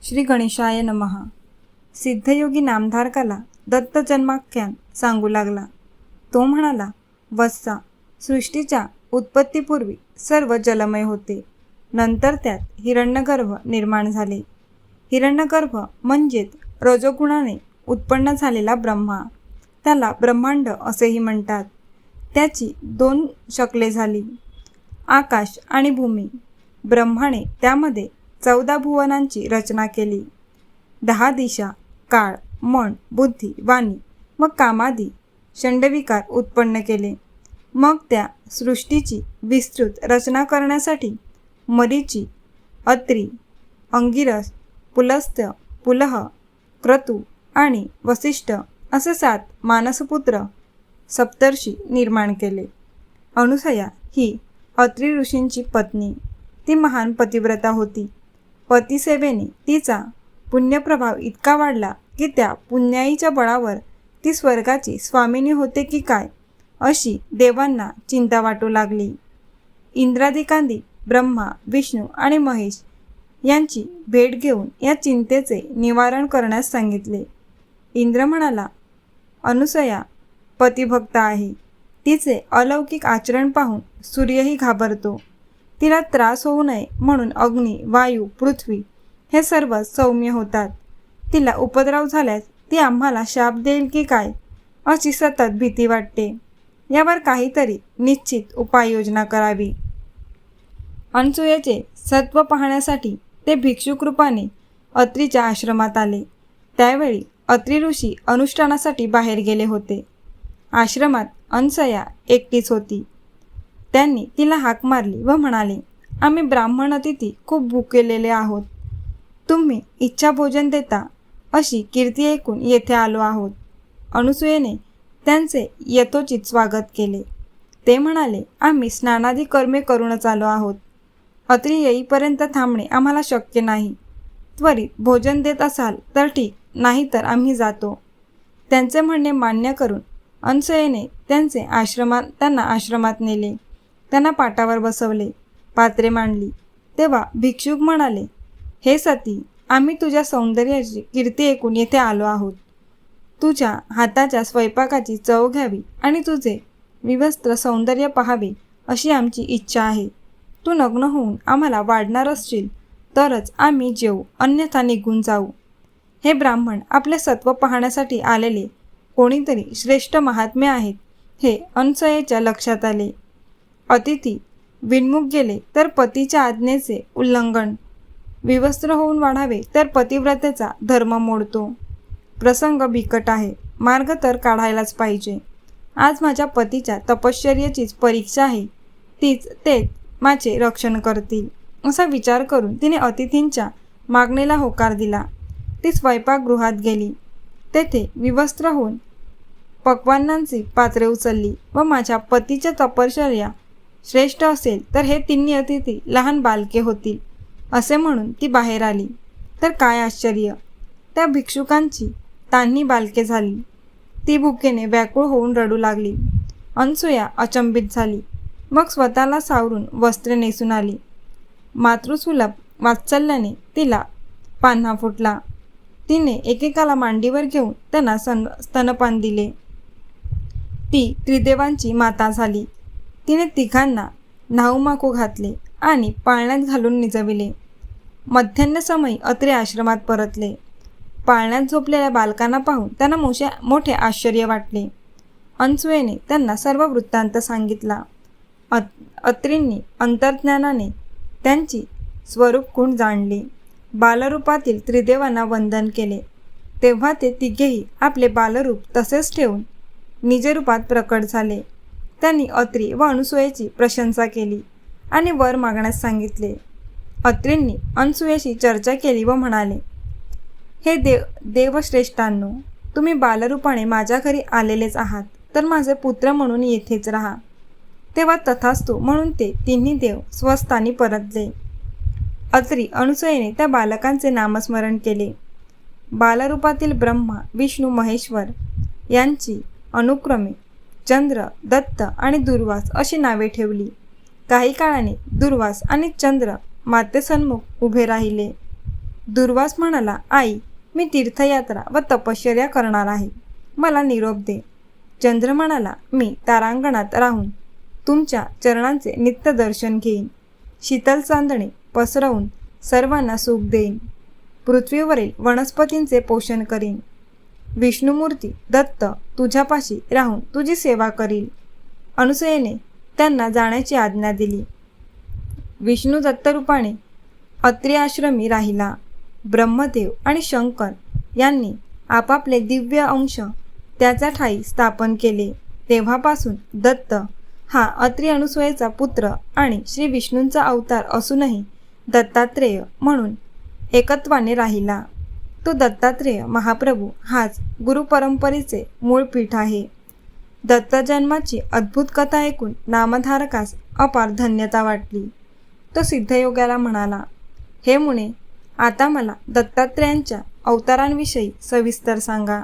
श्री गणेशाय नमः. सिद्धयोगी नामधारकाला दत्त जन्माख्यान सांगू लागला. तो म्हणाला, वत्सा, सृष्टीच्या उत्पत्तीपूर्वी सर्व जलमय होते. नंतर त्यात हिरण्यगर्भ निर्माण झाले. हिरण्यगर्भ म्हणजेच रजोगुणाने उत्पन्न झालेला ब्रह्मा. त्याला ब्रह्मांड असेही म्हणतात. त्याची 2 शकले झाली, आकाश आणि भूमी. ब्रह्माने त्यामध्ये 14 भुवनांची रचना केली. 10 दिशा, काळ, मन, बुद्धी, वाणी व कामादी षण्डविकार उत्पन्न केले. मग त्या सृष्टीची विस्तृत रचना करण्यासाठी मरीची, अत्री, अंगिरस, पुलस्त्य, पुलह, क्रतू आणि वसिष्ठ असे 7 मानसपुत्र सप्तर्षी निर्माण केले. अनुसया ही अत्री ऋषींची पत्नी. ती महान पतिव्रता होती. पतिसेवेने तिचा पुण्यप्रभाव इतका वाढला की त्या पुण्याईच्या बळावर ती स्वर्गाची स्वामिनी होते की काय अशी देवांना चिंता वाटू लागली. इंद्रादिकांनी ब्रह्मा, विष्णू आणि महेश यांची भेट घेऊन या चिंतेचे निवारण करण्यास सांगितले. इंद्र म्हणाला, अनुसया पतिभक्त आहे. तिचे अलौकिक आचरण पाहून सूर्यही घाबरतो. तिला त्रास होऊ नये म्हणून अग्नी, वायू, पृथ्वी हे सर्व सौम्य होतात. तिला उपद्रव झाल्यास ती आम्हाला शाप देईल की काय अशी सतत भीती वाटते. यावर काहीतरी निश्चित उपाययोजना करावी. अनसूयेचे सत्व पाहण्यासाठी ते भिक्षुक रूपाने अत्रीच्या आश्रमात आले. त्यावेळी अत्री ऋषी अनुष्ठानासाठी बाहेर गेले होते. आश्रमात अनसूया एकटीच होती. त्यांनी तिला हाक मारली व म्हणाले, आम्ही ब्राह्मण अतिथी खूप भुकेलेले आहोत. तुम्ही इच्छा भोजन देता अशी कीर्ती ऐकून येथे आलो आहोत. अनुसूयेने त्यांचे यथोचित स्वागत केले. ते म्हणाले, आम्ही स्नानादी कर्मे करूनच आलो आहोत. अत्री येईपर्यंत थांबणे आम्हाला शक्य नाही. त्वरित भोजन देत असाल तर ठीक, नाहीतर आम्ही जातो. त्यांचे म्हणणे मान्य करून अनसूयेने त्यांना आश्रमात नेले. त्यांना पाटावर बसवले, पात्रे मांडली. तेव्हा भिक्षुक म्हणाले, हे सती, आम्ही तुझ्या सौंदर्याची कीर्ती ऐकून येथे आलो आहोत. तुझ्या हाताच्या स्वयंपाकाची चव घ्यावी आणि तुझे विवस्त्र सौंदर्य पाहावे अशी आमची इच्छा आहे. तू नग्न होऊन आम्हाला वाढणार असशील तरच आम्ही जेवू, अन्यथा निघून जाऊ. हे ब्राह्मण आपले सत्व पाहण्यासाठी आलेले कोणीतरी श्रेष्ठ महात्मे आहेत हे अनसूयेच्या लक्षात आले. अतिथी विन्मुख गेले तर पतीच्या आज्ञेचे उल्लंघन, विवस्त्र होऊन वाढावे तर पतिव्रतेचा धर्म मोडतो. प्रसंग बिकट आहे, मार्ग तर काढायलाच पाहिजे. आज माझ्या पतीच्या तपश्चर्येचीच परीक्षा आहे. तेच माझे रक्षण करतील असा विचार करून तिने अतिथींच्या मागणीला होकार दिला. ती स्वयंपाकगृहात गेली. तेथे विवस्त्र होऊन पक्वान्नांची पात्रे उचलली व माझ्या पतीच्या तपश्चर्या श्रेष्ठ असेल तर हे 3 अतिथी लहान बालके होतील असे म्हणून ती बाहेर आली. तर काय आश्चर्य, त्या भिक्षुकांची तान्ही बालके झाली. ती भुकेने व्याकुळ होऊन रडू लागली. अनसूया अचंबित झाली. मग स्वतःला सावरून वस्त्रे नेसून आली. मातृसुलभ वात्सल्याने तिला पान्हा फुटला. तिने एकेकाला मांडीवर घेऊन त्यांना स्तनपान दिले. ती त्रिदेवांची माता झाली. तिने तिघांना न्हाऊमाखू घातले आणि पाळण्यात घालून निजविले. मध्यान्हसमयी अत्री आश्रमात परतले. पाळण्यात झोपलेल्या बालकांना पाहून त्यांना मोठे आश्चर्य वाटले. अनसूयेने त्यांना सर्व वृत्तांत सांगितला. अत्रींनी अंतर्ज्ञानाने त्यांची स्वरूप गुण जाणले. बालरूपातील त्रिदेवांना वंदन केले. तेव्हा ते तिघेही आपले बालरूप तसेच ठेवून निजरूपात प्रकट झाले. त्यांनी अत्री व अनसूयेची प्रशंसा केली आणि वर मागण्यास सांगितले. अत्रींनी अनसूयेशी चर्चा केली व म्हणाले, हे देवश्रेष्ठांनो, तुम्ही बालरूपाने माझ्या घरी आलेलेच आहात तर माझे पुत्र म्हणून येथेच राहा. तेव्हा तथास्तु म्हणून ते 3 देव स्वस्थानी परतले. अत्री अनसूयेने त्या बालकांचे नामस्मरण केले. बालरूपातील ब्रह्मा, विष्णू, महेश्वर यांची अनुक्रमे चंद्र, दत्त आणि दुर्वास अशी नावे ठेवली. काही काळाने दुर्वास आणि चंद्र मातेसन्मुख उभे राहिले. दुर्वास म्हणाला, आई, मी तीर्थयात्रा व तपश्चर्या करणार आहे. मला निरोप दे. चंद्र म्हणाला, मी तारांगणात राहून तुमच्या चरणांचे नित्य दर्शन घेईन. शीतल चांदणे पसरवून सर्वांना सुख देईन. पृथ्वीवरील वनस्पतींचे पोषण करीन. विष्णुमूर्ती दत्त तुझ्यापाशी राहून तुझी सेवा करील. अनुसयेने त्यांना जाण्याची आज्ञा दिली. विष्णू दत्तरूपाने अत्रि आश्रमी राहिला. ब्रह्मदेव आणि शंकर यांनी आपापले दिव्य अंश त्याच्या ठायी स्थापन केले. तेव्हापासून दत्त हा अत्रि अनुसूयेचा पुत्र आणि श्री विष्णूंचा अवतार असूनही दत्तात्रेय म्हणून एकत्वाने राहिला. तो दत्तात्रेय महाप्रभू हाच गुरुपरंपरेचे मूळ पीठ आहे. दत्तजन्माची अद्भुत कथा ऐकून नामधारकास अपार धन्यता वाटली. तो सिद्धयोग्याला म्हणाला, हे मुने, आता मला दत्तात्रेयांच्या अवतारांविषयी सविस्तर सांगा.